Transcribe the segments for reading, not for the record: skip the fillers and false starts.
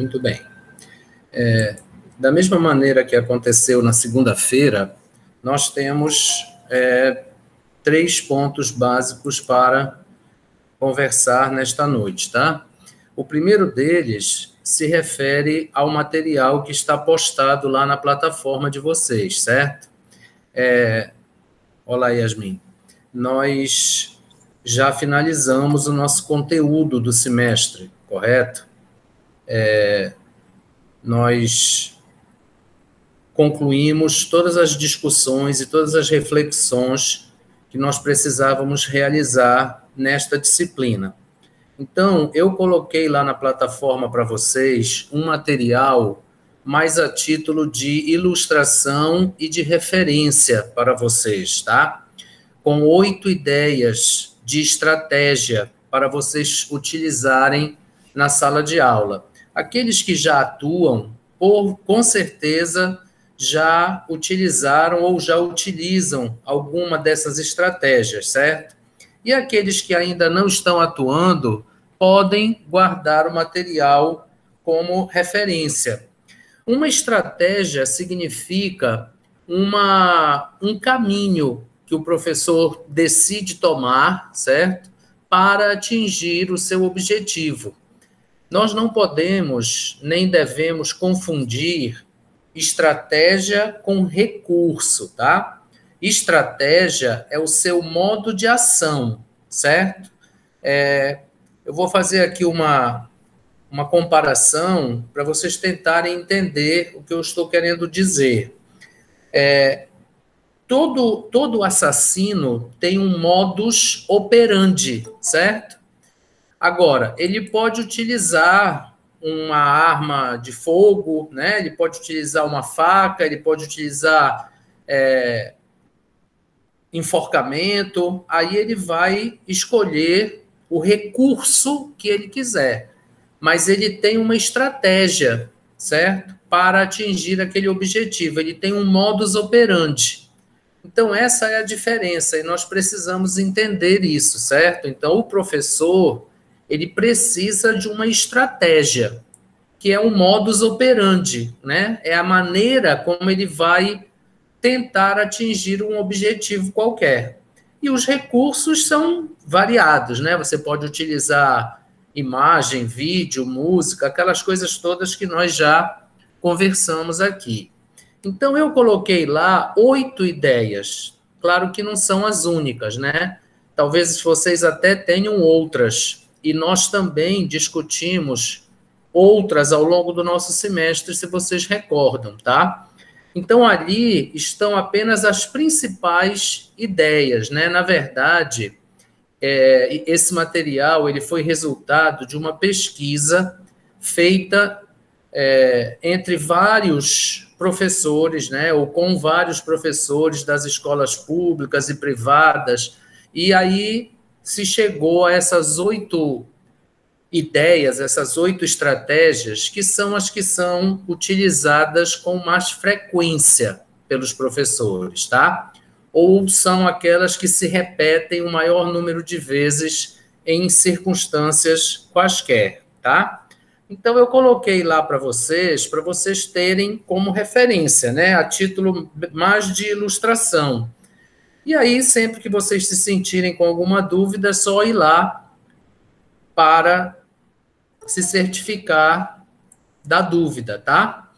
Muito bem. Da mesma maneira que aconteceu na segunda-feira, nós temos 3 pontos básicos para conversar nesta noite, tá? O primeiro deles se refere ao material que está postado lá na plataforma de vocês, certo? Olá, Yasmin. Nós já finalizamos o nosso conteúdo do semestre, correto? Nós concluímos todas as discussões e todas as reflexões que nós precisávamos realizar nesta disciplina. Então, eu coloquei lá na plataforma para vocês um material mais a título de ilustração e de referência para vocês, tá? Com 8 ideias de estratégia para vocês utilizarem na sala de aula. Aqueles que já atuam, com certeza, já utilizaram ou já utilizam alguma dessas estratégias, certo? E aqueles que ainda não estão atuando, podem guardar o material como referência. Uma estratégia significa um caminho que o professor decide tomar, certo? Para atingir o seu objetivo. Nós não podemos nem devemos confundir estratégia com recurso, tá? Estratégia é o seu modo de ação, certo? Eu vou fazer aqui uma comparação para vocês tentarem entender o que eu estou querendo dizer. Todo assassino tem um modus operandi, certo? Agora, ele pode utilizar uma arma de fogo, né? Ele pode utilizar uma faca, ele pode utilizar enforcamento, aí ele vai escolher o recurso que ele quiser. Mas ele tem uma estratégia, certo? Para atingir aquele objetivo. Ele tem um modus operandi. Então, essa é a diferença, e nós precisamos entender isso, certo? Então, o professor, ele precisa de uma estratégia, que é um modus operandi, né? É a maneira como ele vai tentar atingir um objetivo qualquer. E os recursos são variados, né? Você pode utilizar imagem, vídeo, música, aquelas coisas todas que nós já conversamos aqui. Então, eu coloquei lá 8 ideias. Claro que não são as únicas, né? Talvez vocês até tenham outras. E nós também discutimos outras ao longo do nosso semestre, se vocês recordam, tá? Então, ali estão apenas as principais ideias, né? Na verdade, esse material ele foi resultado de uma pesquisa feita entre vários professores, né? Ou com vários professores das escolas públicas e privadas, e aí se chegou a essas 8 ideias, essas 8 estratégias, que são as que são utilizadas com mais frequência pelos professores, tá? Ou são aquelas que se repetem o maior número de vezes em circunstâncias quaisquer, tá? Então, eu coloquei lá para vocês terem como referência, né? A título mais de ilustração. E aí, sempre que vocês se sentirem com alguma dúvida, é só ir lá para se certificar da dúvida, tá?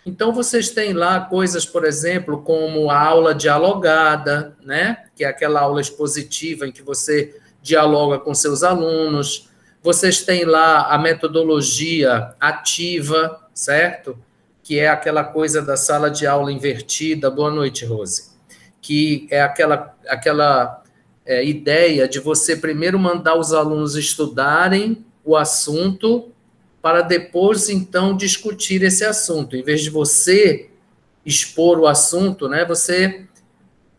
Então, vocês têm lá coisas, por exemplo, como a aula dialogada, né? Que é aquela aula expositiva em que você dialoga com seus alunos. Vocês têm lá a metodologia ativa, certo? Que é aquela coisa da sala de aula invertida. Boa noite, Rose. Que é aquela ideia de você primeiro mandar os alunos estudarem o assunto para depois, então, discutir esse assunto. Em vez de você expor o assunto, né, você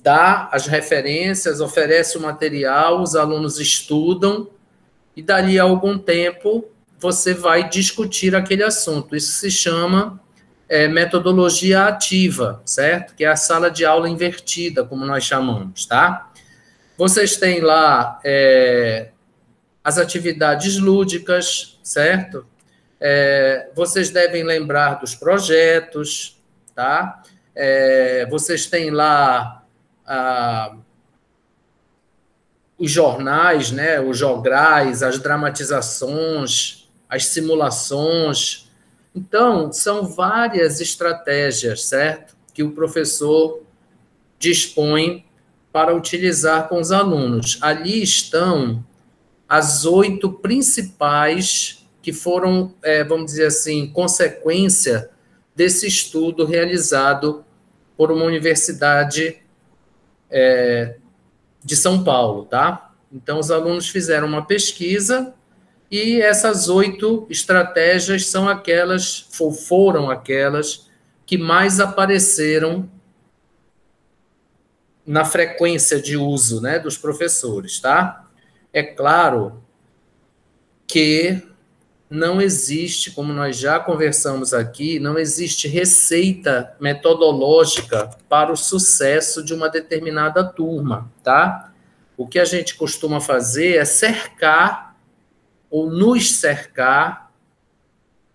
dá as referências, oferece o material, os alunos estudam, e dali a algum tempo você vai discutir aquele assunto. Isso se chama metodologia ativa, certo? Que é a sala de aula invertida, como nós chamamos, tá? Vocês têm lá as atividades lúdicas, certo? Vocês devem lembrar dos projetos, tá? Vocês têm lá os jornais, né? Os jograis, as dramatizações, as simulações. Então, são várias estratégias, certo? Que o professor dispõe para utilizar com os alunos. Ali estão as 8 principais que foram, vamos dizer assim, consequência desse estudo realizado por uma universidade de São Paulo, tá? Então, os alunos fizeram uma pesquisa e essas 8 estratégias são aquelas, foram aquelas que mais apareceram na frequência de uso, né, dos professores, tá? É claro que não existe, como nós já conversamos aqui, não existe receita metodológica para o sucesso de uma determinada turma, tá? O que a gente costuma fazer é cercar ou nos cercar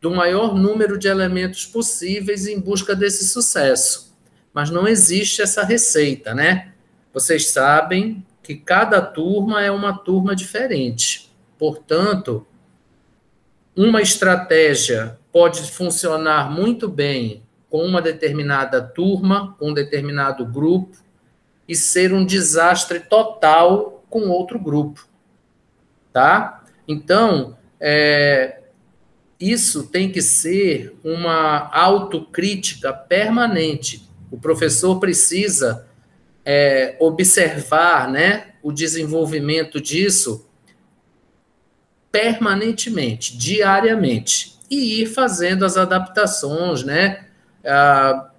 do maior número de elementos possíveis em busca desse sucesso. Mas não existe essa receita, né? Vocês sabem que cada turma é uma turma diferente. Portanto, uma estratégia pode funcionar muito bem com uma determinada turma, com um determinado grupo, e ser um desastre total com outro grupo, tá? Então, isso tem que ser uma autocrítica permanente. O professor precisa observar, né, o desenvolvimento disso permanentemente, diariamente, e ir fazendo as adaptações, né,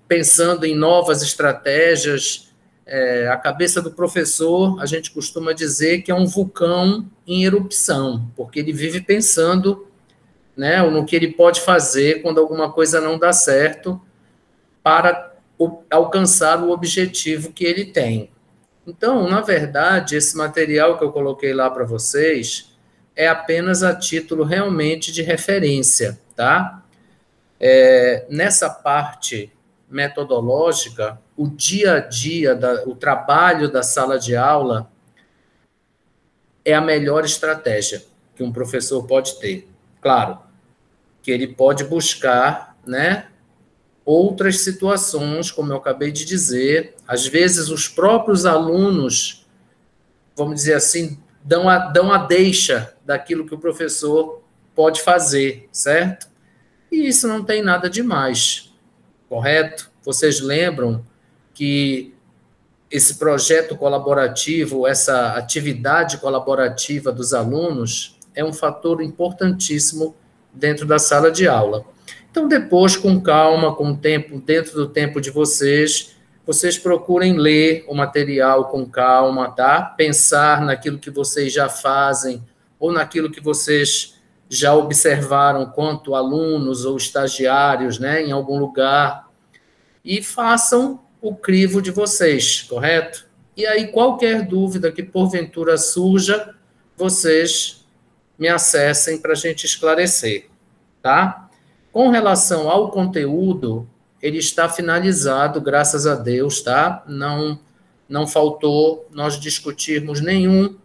pensando em novas estratégias. A cabeça do professor, a gente costuma dizer que é um vulcão em erupção, porque ele vive pensando, né, no que ele pode fazer quando alguma coisa não dá certo para alcançar o objetivo que ele tem. Então, na verdade, esse material que eu coloquei lá para vocês é apenas a título realmente de referência, tá? Nessa parte metodológica, o dia a dia, o trabalho da sala de aula é a melhor estratégia que um professor pode ter. Claro, que ele pode buscar, né, outras situações, como eu acabei de dizer, às vezes os próprios alunos, vamos dizer assim, dão a deixa daquilo que o professor pode fazer, certo? E isso não tem nada de mais, correto? Vocês lembram que esse projeto colaborativo, essa atividade colaborativa dos alunos é um fator importantíssimo dentro da sala de aula. Então, depois, com calma, com o tempo, dentro do tempo de vocês procurem ler o material com calma, tá? Pensar naquilo que vocês já fazem ou naquilo que vocês já observaram quanto alunos ou estagiários, né, em algum lugar, e façam o crivo de vocês, correto? E aí, qualquer dúvida que porventura surja, vocês me acessem para a gente esclarecer, tá? Com relação ao conteúdo, ele está finalizado, graças a Deus, tá? Não faltou nós discutirmos nenhum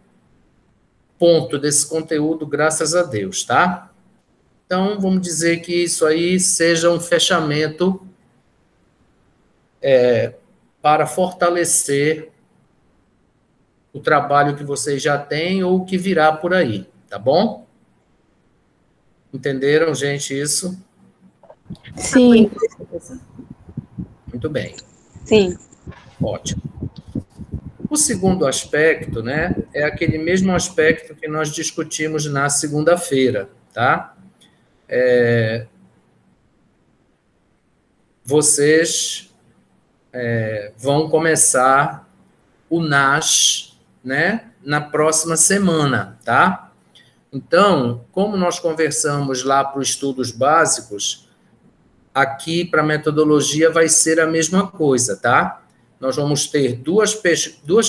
ponto desse conteúdo, graças a Deus, tá? Então, vamos dizer que isso aí seja um fechamento para fortalecer o trabalho que vocês já têm ou o que virá por aí, tá bom? Entenderam, gente, isso? Sim. Muito bem. Sim. Ótimo. O segundo aspecto, né, é aquele mesmo aspecto que nós discutimos na segunda-feira, tá? Vocês vão começar o NASH, né, na próxima semana, tá? Então, como nós conversamos lá para os estudos básicos, aqui para a metodologia vai ser a mesma coisa, tá? Nós vamos ter duas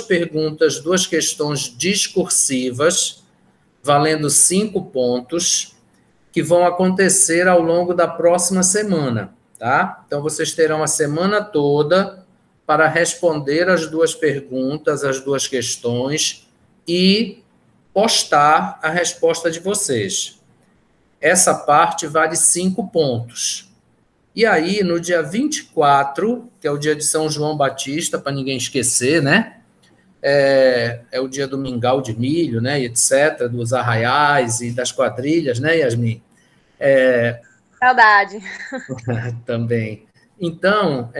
perguntas, 2 questões discursivas, valendo 5 pontos, que vão acontecer ao longo da próxima semana, tá? Então, vocês terão a semana toda para responder as duas perguntas, as duas questões e postar a resposta de vocês. Essa parte vale 5 pontos. E aí, no dia 24, que é o dia de São João Batista, para ninguém esquecer, né? É o dia do mingau de milho, né? E etc., dos arraiais e das quadrilhas, né, Yasmin? Saudade. Também. Então,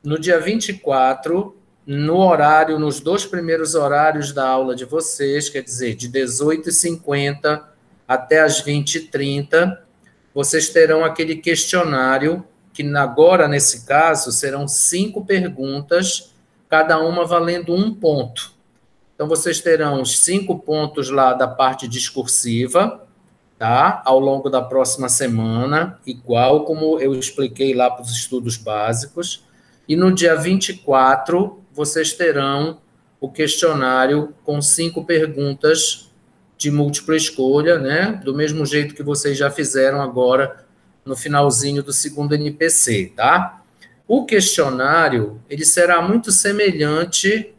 no dia 24, no horário, nos 2 primeiros horários da aula de vocês, quer dizer, de 18h50 até as 20h30, vocês terão aquele questionário, que agora, nesse caso, serão 5 perguntas, cada uma valendo 1 ponto. Então, vocês terão os 5 pontos lá da parte discursiva, tá? Ao longo da próxima semana, igual como eu expliquei lá para os estudos básicos. E no dia 24, vocês terão o questionário com 5 perguntas de múltipla escolha, né? Do mesmo jeito que vocês já fizeram agora no finalzinho do segundo NPC, tá? O questionário, ele será muito semelhante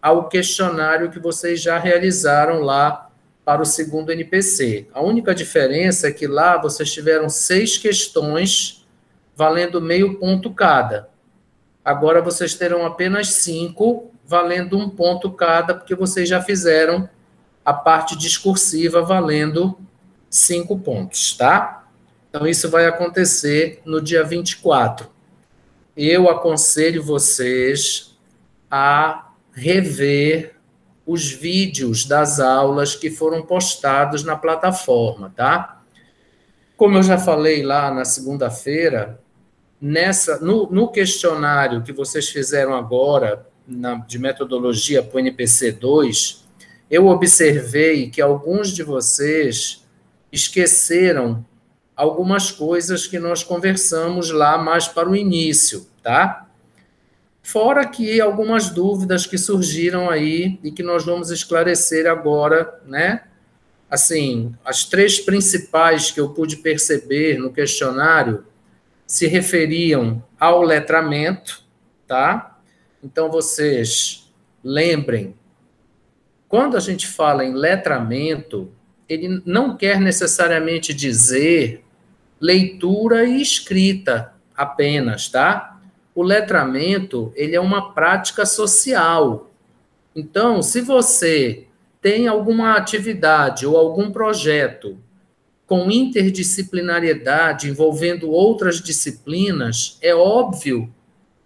ao questionário que vocês já realizaram lá para o segundo NPC. A única diferença é que lá vocês tiveram 6 questões valendo meio ponto cada. Agora vocês terão apenas 5 valendo 1 ponto cada, porque vocês já fizeram a parte discursiva valendo 5 pontos, tá? Então, isso vai acontecer no dia 24. Eu aconselho vocês a rever os vídeos das aulas que foram postados na plataforma, tá? Como eu já falei lá na segunda-feira, no questionário que vocês fizeram agora, de metodologia para o NPC 2, eu observei que alguns de vocês esqueceram algumas coisas que nós conversamos lá mais para o início, tá? Fora que algumas dúvidas que surgiram aí e que nós vamos esclarecer agora, né? Assim, as 3 principais que eu pude perceber no questionário se referiam ao letramento, tá? Então, vocês lembrem, quando a gente fala em letramento, ele não quer necessariamente dizer leitura e escrita apenas, tá? O letramento, ele é uma prática social. Então, se você tem alguma atividade ou algum projeto com interdisciplinariedade envolvendo outras disciplinas, é óbvio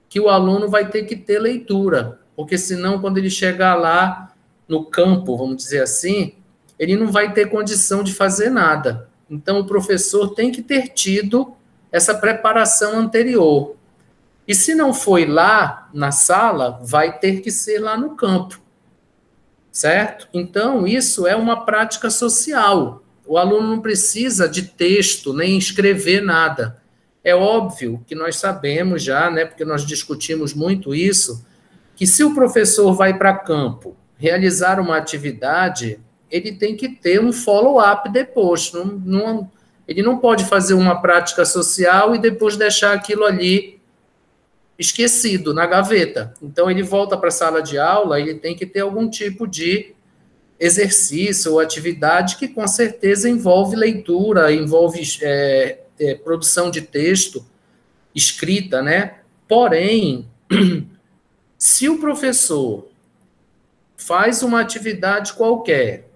que o aluno vai ter que ter leitura, porque senão, quando ele chegar lá no campo, vamos dizer assim, ele não vai ter condição de fazer nada. Então, o professor tem que ter tido essa preparação anterior. E se não foi lá na sala, vai ter que ser lá no campo, certo? Então, isso é uma prática social. O aluno não precisa de texto, nem escrever nada. É óbvio que nós sabemos já, né, porque nós discutimos muito isso, que se o professor vai para campo realizar uma atividade, ele tem que ter um follow-up depois. Ele não pode fazer uma prática social e depois deixar aquilo ali esquecido na gaveta. Então, ele volta para a sala de aula, ele tem que ter algum tipo de exercício ou atividade que, com certeza, envolve leitura, envolve produção de texto, escrita, né? Porém, se o professor faz uma atividade qualquer,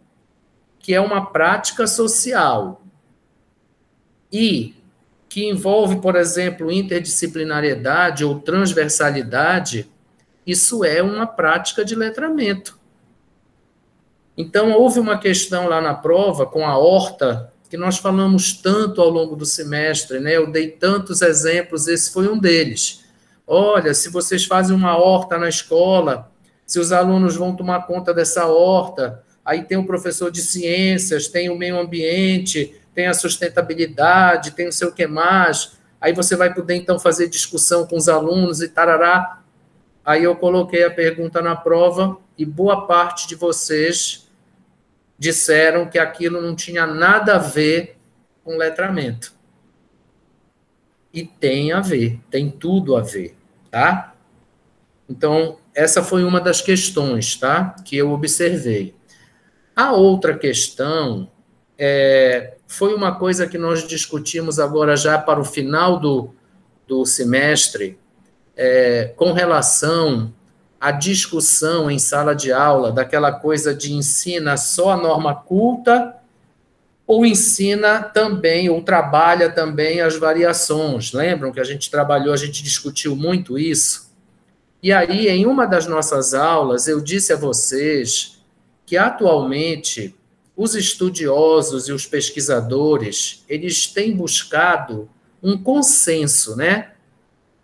que é uma prática social, e que envolve, por exemplo, interdisciplinariedade ou transversalidade, isso é uma prática de letramento. Então, houve uma questão lá na prova com a horta, que nós falamos tanto ao longo do semestre, né? Eu dei tantos exemplos, esse foi um deles. Olha, se vocês fazem uma horta na escola, se os alunos vão tomar conta dessa horta, aí tem o professor de ciências, tem o meio ambiente, tem a sustentabilidade, tem não sei o que mais, aí você vai poder, então, fazer discussão com os alunos e tarará. Aí eu coloquei a pergunta na prova e boa parte de vocês disseram que aquilo não tinha nada a ver com letramento. E tem a ver, tem tudo a ver, tá? Então, essa foi uma das questões, tá? Que eu observei. A outra questão foi uma coisa que nós discutimos agora já para o final do semestre, com relação à discussão em sala de aula, daquela coisa de ensina só a norma culta ou ensina também, ou trabalha também as variações. Lembram que a gente trabalhou, a gente discutiu muito isso? E aí, em uma das nossas aulas, eu disse a vocês que, atualmente, os estudiosos e os pesquisadores, eles têm buscado um consenso, né,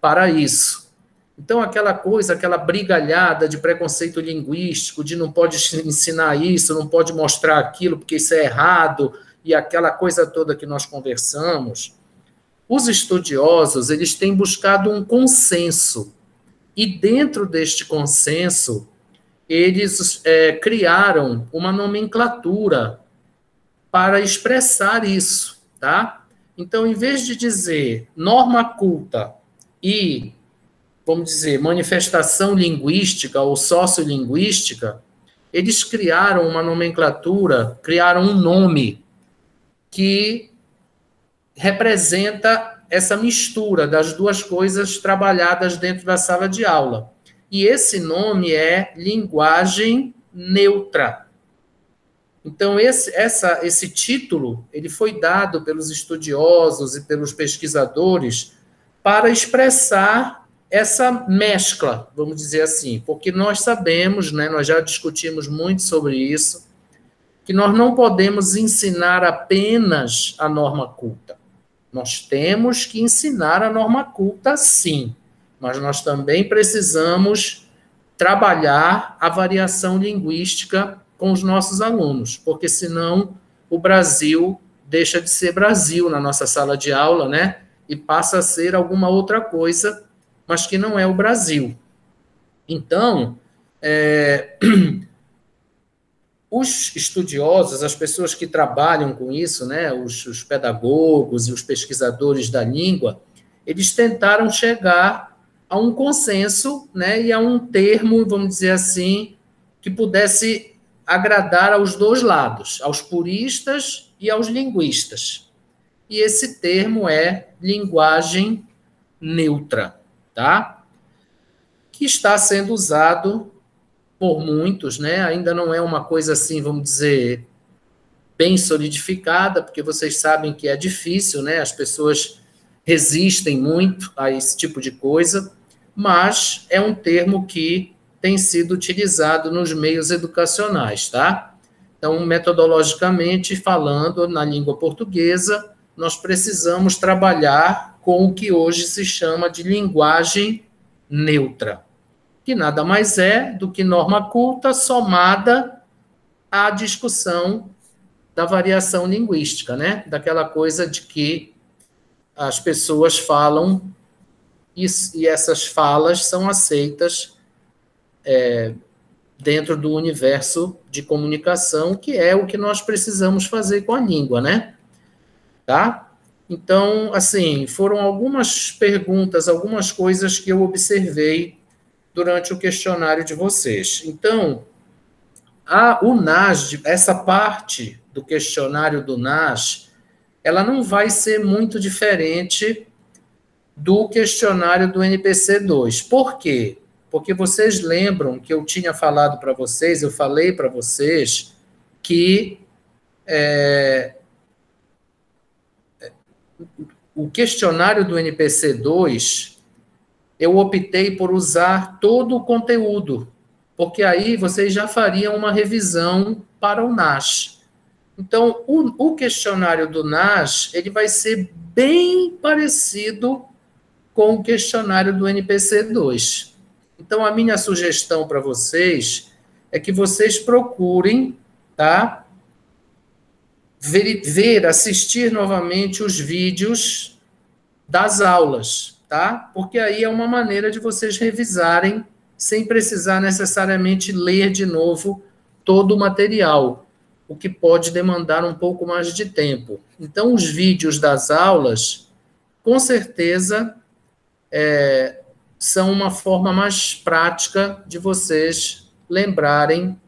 para isso. Então, aquela coisa, aquela brigalhada de preconceito linguístico, de não pode ensinar isso, não pode mostrar aquilo, porque isso é errado, e aquela coisa toda que nós conversamos, os estudiosos, eles têm buscado um consenso. E dentro deste consenso, eles criaram uma nomenclatura para expressar isso, tá? Então, em vez de dizer norma culta e, vamos dizer, manifestação linguística ou sociolinguística, eles criaram uma nomenclatura, criaram um nome que representa essa mistura das duas coisas trabalhadas dentro da sala de aula. E esse nome é linguagem neutra. Então, esse título ele foi dado pelos estudiosos e pelos pesquisadores para expressar essa mescla, vamos dizer assim, porque nós sabemos, né, nós já discutimos muito sobre isso, que nós não podemos ensinar apenas a norma culta. Nós temos que ensinar a norma culta, sim, mas nós também precisamos trabalhar a variação linguística com os nossos alunos, porque senão o Brasil deixa de ser Brasil na nossa sala de aula, né? E passa a ser alguma outra coisa, mas que não é o Brasil. Então, os estudiosos, as pessoas que trabalham com isso, né, os pedagogos e os pesquisadores da língua, eles tentaram chegar a um consenso, né, e a um termo, vamos dizer assim, que pudesse agradar aos dois lados, aos puristas e aos linguistas. E esse termo é linguagem neutra, tá? Que está sendo usado por muitos, né? Ainda não é uma coisa assim, vamos dizer, bem solidificada, porque vocês sabem que é difícil, né? As pessoas resistem muito a esse tipo de coisa, mas é um termo que tem sido utilizado nos meios educacionais, tá? Então, metodologicamente falando, na língua portuguesa, nós precisamos trabalhar com o que hoje se chama de linguagem neutra, que nada mais é do que norma culta somada à discussão da variação linguística, né? Daquela coisa de que as pessoas falam e essas falas são aceitas dentro do universo de comunicação, que é o que nós precisamos fazer com a língua, né? Tá? Então, assim, foram algumas perguntas, algumas coisas que eu observei durante o questionário de vocês. Então, o NAS, essa parte do questionário do NAS, ela não vai ser muito diferente do questionário do NPC2. Por quê? Porque vocês lembram que eu tinha falado para vocês, eu falei para vocês que o questionário do NPC2, eu optei por usar todo o conteúdo, porque aí vocês já fariam uma revisão para o NAS. Então, o questionário do NAS, ele vai ser bem parecido com o questionário do NPC2. Então, a minha sugestão para vocês é que vocês procurem, tá? Assistir novamente os vídeos das aulas, tá? Porque aí é uma maneira de vocês revisarem sem precisar necessariamente ler de novo todo o material. o que pode demandar um pouco mais de tempo. Então, os vídeos das aulas, com certeza, são uma forma mais prática de vocês lembrarem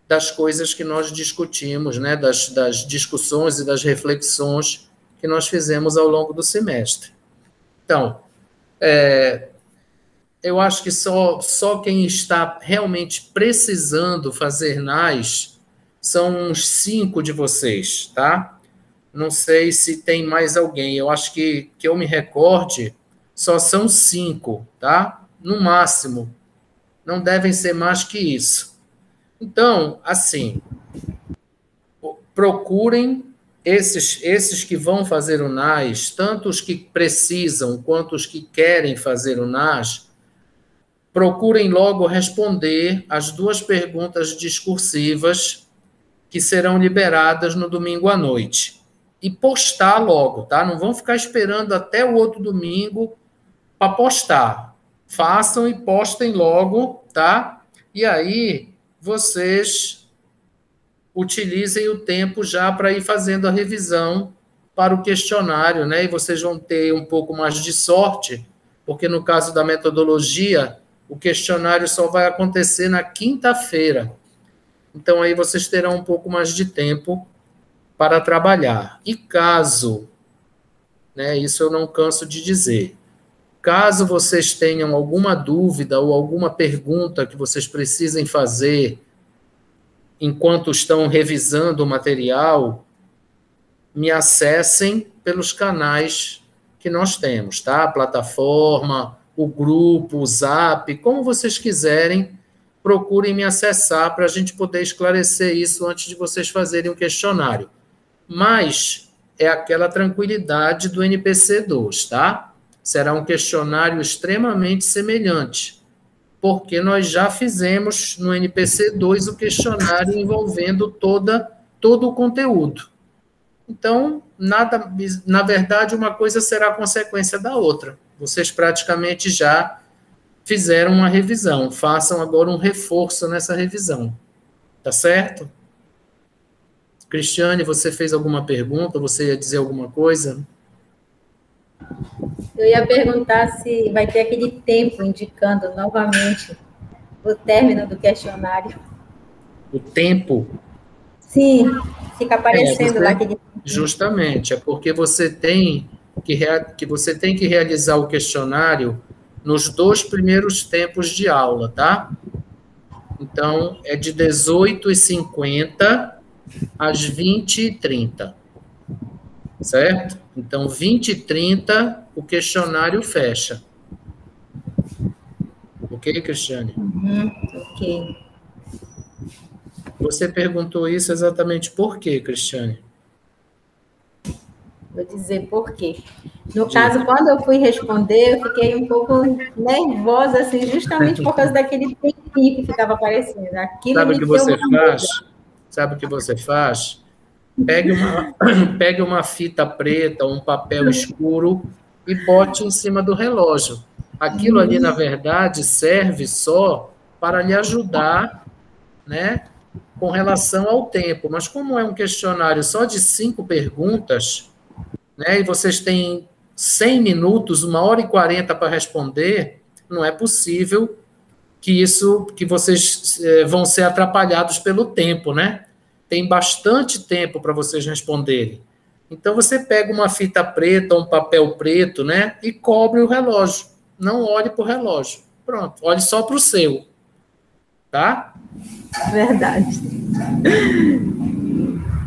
das coisas que nós discutimos, né? Das discussões e das reflexões que nós fizemos ao longo do semestre. Então, eu acho que só quem está realmente precisando fazer NAS são uns 5 de vocês, tá? Não sei se tem mais alguém. Eu acho que eu me recorde, só são 5, tá? No máximo. Não devem ser mais que isso. Então, assim, procurem esses que vão fazer o NAS, tanto os que precisam quanto os que querem fazer o NAS, procurem logo responder as 2 perguntas discursivas que serão liberadas no domingo à noite. E postar logo, tá? Não vão ficar esperando até o outro domingo para postar. Façam e postem logo, tá? E aí vocês utilizem o tempo já para ir fazendo a revisão para o questionário, né? E vocês vão ter um pouco mais de sorte, porque no caso da metodologia, o questionário só vai acontecer na quinta-feira. Então, aí vocês terão um pouco mais de tempo para trabalhar. E caso, né, isso eu não canso de dizer, caso vocês tenham alguma dúvida ou alguma pergunta que vocês precisem fazer enquanto estão revisando o material, me acessem pelos canais que nós temos, tá? A plataforma, o grupo, o Zap, como vocês quiserem, procurem me acessar para a gente poder esclarecer isso antes de vocês fazerem o questionário. Mas é aquela tranquilidade do NPC2, tá? Será um questionário extremamente semelhante, porque nós já fizemos no NPC2 o questionário envolvendo todo o conteúdo. Então, na verdade, uma coisa será consequência da outra. Vocês praticamente já fizeram uma revisão, façam agora um reforço nessa revisão. Tá certo? Cristiane, você fez alguma pergunta? Você ia dizer alguma coisa? Eu ia perguntar se vai ter aquele tempo indicando novamente o término do questionário. O tempo? Sim, fica aparecendo lá aquele... Justamente, é porque você tem que realizar o questionário nos 2 primeiros tempos de aula, tá? Então, é de 18h50 às 20h30, certo? Então, 20h30, o questionário fecha. Ok, Cristiane? Ok. Você perguntou isso exatamente por quê, Cristiane? Vou dizer por quê. No caso, quando eu fui responder, eu fiquei um pouco nervosa, assim, justamente por causa daquele tempinho que ficava aparecendo. Aquilo Sabe o que você faz? Muda. Sabe o que você faz? Pegue uma fita preta, um papel escuro e bote em cima do relógio. Aquilo ali, na verdade, serve só para lhe ajudar, né, com relação ao tempo. Mas como é um questionário só de 5 perguntas, né, e vocês têm 100 minutos, 1h40 para responder, não é possível que vocês vão ser atrapalhados pelo tempo, né? Tem bastante tempo para vocês responderem. Então, você pega uma fita preta, um papel preto, né? E cobre o relógio. Não olhe para o relógio. Pronto, olhe só para o seu. Tá? Verdade.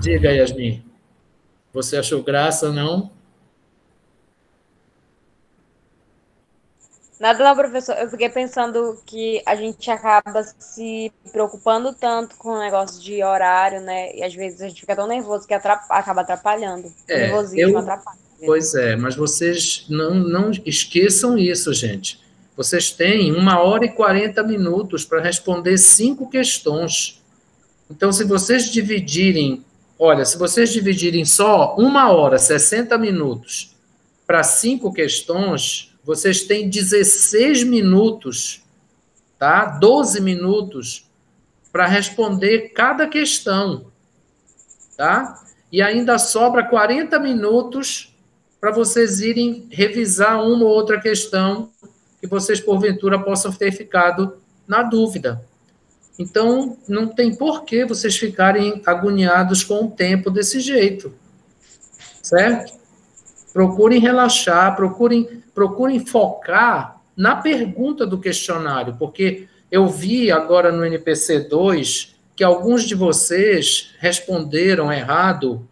Diga, Yasmin. Você achou graça, não? Nada não, professor. Eu fiquei pensando que a gente acaba se preocupando tanto com o negócio de horário, né? E às vezes a gente fica tão nervoso que acaba atrapalhando. O nervosismo atrapalha. Pois é, mas vocês não esqueçam isso, gente. Vocês têm 1h40 para responder 5 questões. Então, se vocês dividirem só 1h, 60 minutos para 5 questões, vocês têm 16 minutos, tá? 12 minutos para responder cada questão. tá? E ainda sobra 40 minutos para vocês irem revisar uma ou outra questão que vocês, porventura, possam ter ficado na dúvida. Então, não tem por que vocês ficarem agoniados com o tempo desse jeito, certo? Procurem relaxar, procurem focar na pergunta do questionário, porque eu vi agora no NPC2 que alguns de vocês responderam errado,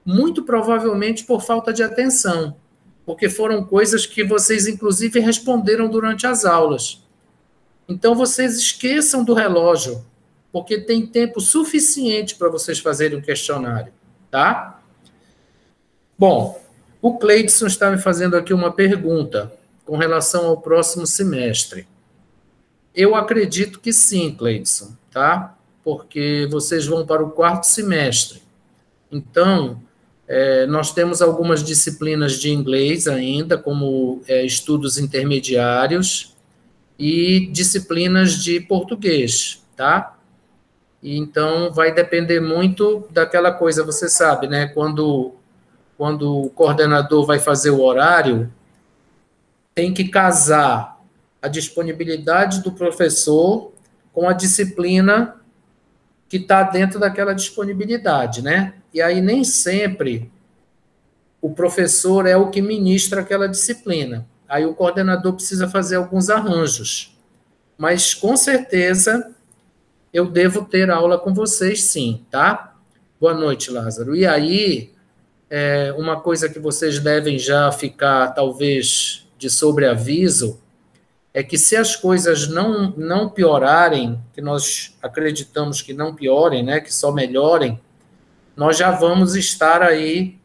muito provavelmente por falta de atenção, porque foram coisas que vocês, inclusive, responderam durante as aulas. Então, vocês esqueçam do relógio, porque tem tempo suficiente para vocês fazerem um questionário, tá? Bom, o Cleidson está me fazendo aqui uma pergunta com relação ao próximo semestre. Eu acredito que sim, Cleidson, tá? Porque vocês vão para o 4º semestre. Então, nós temos algumas disciplinas de inglês ainda, como estudos intermediários e disciplinas de português, tá? E então, vai depender muito daquela coisa, você sabe, né? Quando o coordenador vai fazer o horário, tem que casar a disponibilidade do professor com a disciplina que está dentro daquela disponibilidade, né? E aí nem sempre o professor é o que ministra aquela disciplina. Aí o coordenador precisa fazer alguns arranjos. Mas, com certeza, eu devo ter aula com vocês, sim, tá? Boa noite, Lázaro. E aí, uma coisa que vocês devem já ficar, talvez, de sobreaviso, é que se as coisas não piorarem, que nós acreditamos que não piorem, né, que só melhorem, nós já vamos estar aí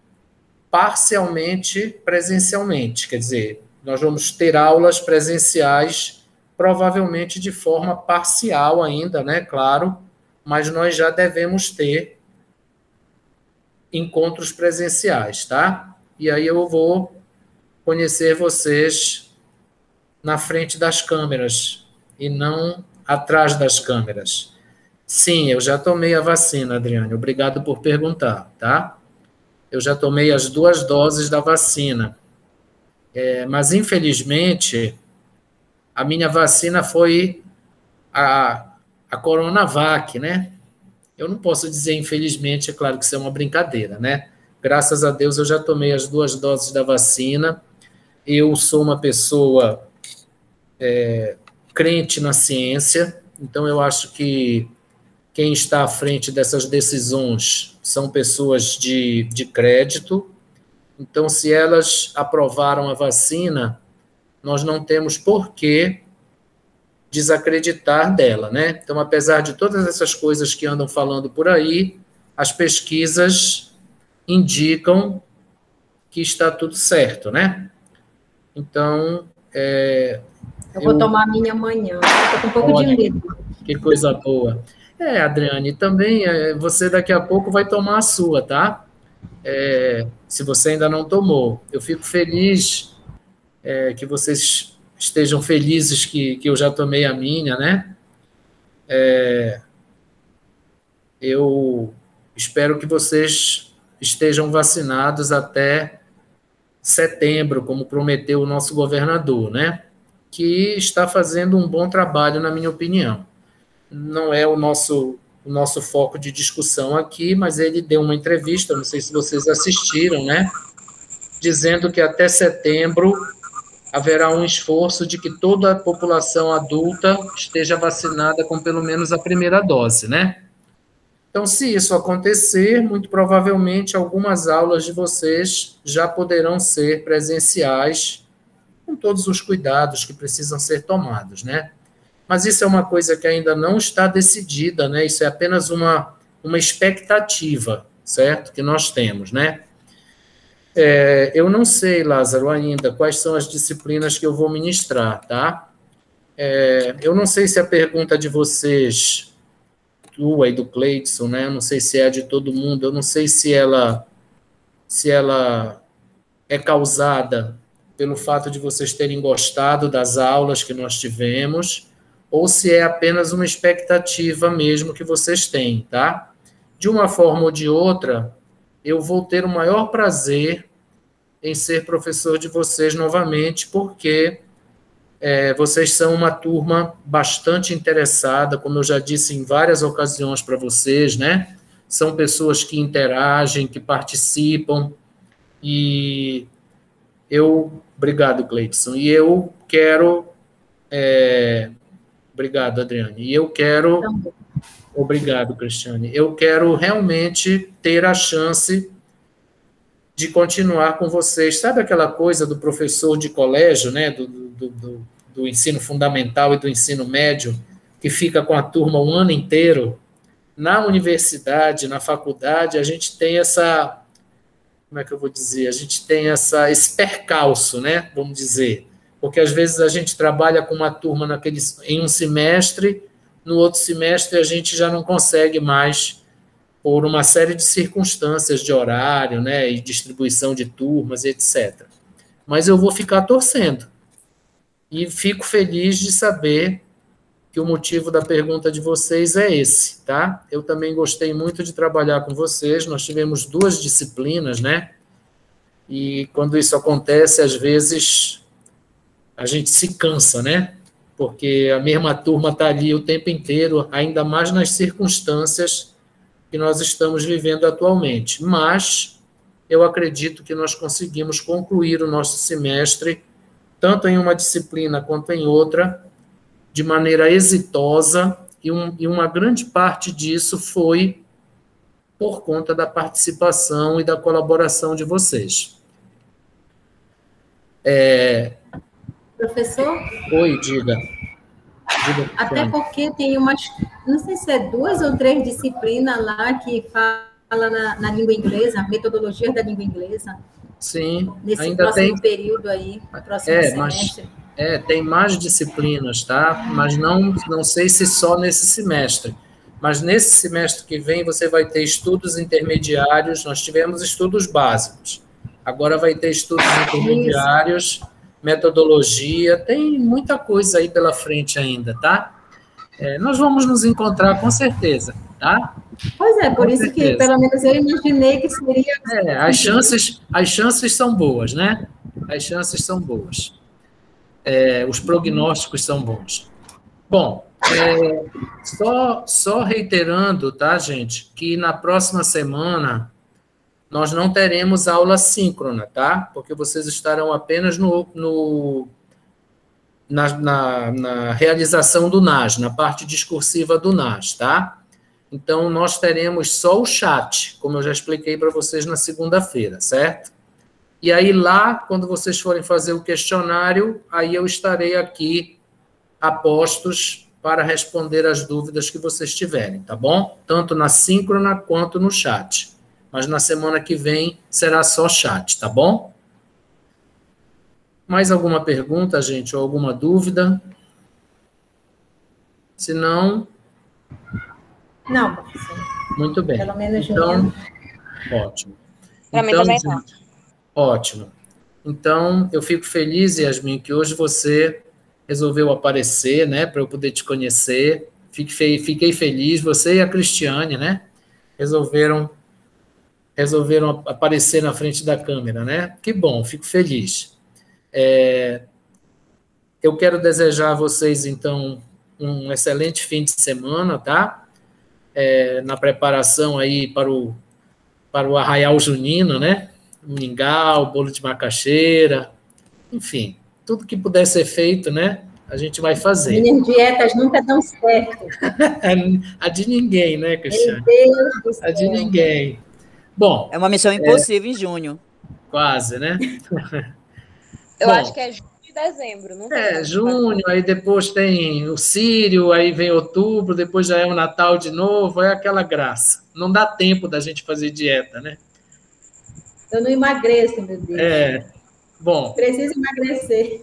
parcialmente presencialmente, quer dizer, nós vamos ter aulas presenciais, provavelmente de forma parcial ainda, né, claro, mas nós já devemos ter encontros presenciais, tá? E aí eu vou conhecer vocês na frente das câmeras e não atrás das câmeras. Sim, eu já tomei a vacina, Adriane. Obrigado por perguntar, tá? Eu já tomei as 2 doses da vacina. Mas, infelizmente, a minha vacina foi a Coronavac, né? Eu não posso dizer infelizmente, é claro que isso é uma brincadeira, né? Graças a Deus eu já tomei as 2 doses da vacina. Eu sou uma pessoa crente na ciência, então eu acho que quem está à frente dessas decisões são pessoas de crédito. Então, se elas aprovaram a vacina, nós não temos por que desacreditar dela, né? Então, apesar de todas essas coisas que andam falando por aí, as pesquisas indicam que está tudo certo, né? Então, eu vou tomar a minha amanhã. Estou com um pouco de medo. Que coisa boa. Adriane, também você daqui a pouco vai tomar a sua, tá? Se você ainda não tomou. Eu fico feliz que vocês estejam felizes que eu já tomei a minha, né? Eu espero que vocês estejam vacinados até setembro, como prometeu o nosso governador, né? Que está fazendo um bom trabalho, na minha opinião. Não é o nosso foco de discussão aqui, mas ele deu uma entrevista, não sei se vocês assistiram, né? Dizendo que até setembro haverá um esforço de que toda a população adulta esteja vacinada com pelo menos a primeira dose, né? Então, se isso acontecer, muito provavelmente algumas aulas de vocês já poderão ser presenciais, com todos os cuidados que precisam ser tomados, né? Mas isso é uma coisa que ainda não está decidida, né? Isso é apenas uma expectativa, certo? Que nós temos, né? Eu não sei, Lázaro, ainda quais são as disciplinas que eu vou ministrar, tá? Eu não sei se a pergunta de vocês, tua e do Cleidson, né? Eu não sei se é a de todo mundo, eu não sei se ela é causada pelo fato de vocês terem gostado das aulas que nós tivemos, ou se é apenas uma expectativa mesmo que vocês têm, tá? de uma forma ou de outra, eu vou ter o maior prazer em ser professor de vocês novamente, porque vocês são uma turma bastante interessada, como eu já disse em várias ocasiões para vocês, né? São pessoas que interagem, que participam, e obrigado, Cleidson, e eu quero, obrigado, Adriane, e eu quero, obrigado, Cristiane, eu quero realmente ter a chance de continuar com vocês. Sabe aquela coisa do professor de colégio, né, do ensino fundamental e do ensino médio, que fica com a turma o ano inteiro? Na universidade, na faculdade, a gente tem essa, como é que eu vou dizer? A gente tem esse percalço, né, vamos dizer, porque às vezes a gente trabalha com uma turma em um semestre, no outro semestre a gente já não consegue mais, por uma série de circunstâncias de horário, né, e distribuição de turmas, etc. Mas eu vou ficar torcendo. E fico feliz de saber que o motivo da pergunta de vocês é esse, tá? Eu também gostei muito de trabalhar com vocês, nós tivemos 2 disciplinas, né? E quando isso acontece, às vezes, a gente se cansa, né? Porque a mesma turma está ali o tempo inteiro, ainda mais nas circunstâncias que nós estamos vivendo atualmente. Mas eu acredito que nós conseguimos concluir o nosso semestre, tanto em uma disciplina quanto em outra, de maneira exitosa, e uma grande parte disso foi por conta da participação e da colaboração de vocês. Professor? Oi, diga. Até porque tem umas, não sei se é 2 ou 3 disciplinas lá que fala na língua inglesa, metodologia da língua inglesa. Sim, nesse ainda próximo período aí, próximo semestre. Tem mais disciplinas, tá? Mas não sei se só nesse semestre. Mas nesse semestre que vem você vai ter estudos intermediários, nós tivemos estudos básicos. Agora vai ter estudos intermediários, metodologia, tem muita coisa aí pela frente ainda, tá? Nós vamos nos encontrar com certeza, tá? Pois é, por isso que pelo menos eu imaginei que seria... As chances são boas, né? As chances são boas. Os prognósticos são bons. Bom, só reiterando, tá, gente, que na próxima semana nós não teremos aula síncrona, tá? Porque vocês estarão apenas na realização do NAS, na parte discursiva do NAS, tá? Então, nós teremos só o chat, como eu já expliquei para vocês na segunda-feira, certo? E aí lá, quando vocês forem fazer o questionário, aí eu estarei aqui a postos para responder as dúvidas que vocês tiverem, tá bom? Tanto na síncrona quanto no chat. Mas na semana que vem será só chat, tá bom? Mais alguma pergunta, gente, ou alguma dúvida? Se não... Não, professor. Muito bem. Pelo menos então, ótimo. Para mim também não. Ótimo. Então, eu fico feliz, Yasmin, que hoje você resolveu aparecer, né, para eu poder te conhecer. Fiquei feliz, você e a Cristiane, né, resolveram aparecer na frente da câmera, né? Que bom, fico feliz. Eu quero desejar a vocês, então, um excelente fim de semana, tá? Na preparação aí para o Arraial Junino, né? Mingau, bolo de macaxeira, enfim, tudo que puder ser feito, né? A gente vai fazer. Minhas dietas nunca dão certo. A de ninguém, né, Cristiane? Meu Deus do céu. A de ninguém. Bom. É uma missão impossível em junho. Quase, né? Eu acho que é junho e dezembro, não tem. Junho, aí depois tem o Sírio, aí vem outubro, depois já é o Natal de novo, é aquela graça. Não dá tempo da gente fazer dieta, né? Eu não emagreço, meu Deus. Bom. Preciso emagrecer.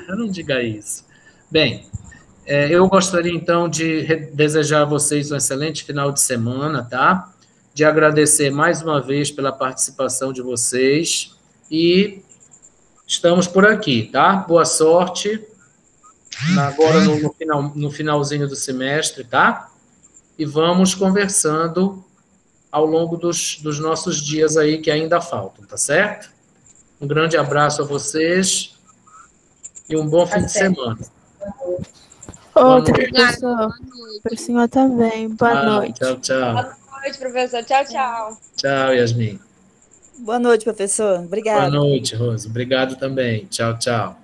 Eu não diga isso. Bem, eu gostaria, então, de desejar a vocês um excelente final de semana, tá? De agradecer mais uma vez pela participação de vocês e estamos por aqui, tá? Boa sorte agora no finalzinho do semestre, tá? E vamos conversando ao longo dos nossos dias aí que ainda faltam, tá certo? Um grande abraço a vocês e um bom fim de semana. Outro, professor. Para o senhor também. Boa noite. Tchau, tchau. Boa noite, professor. Tchau, tchau. Tchau, Yasmin. Boa noite, professor. Boa Obrigada. noite, Rosa. Obrigado também. Tchau, tchau.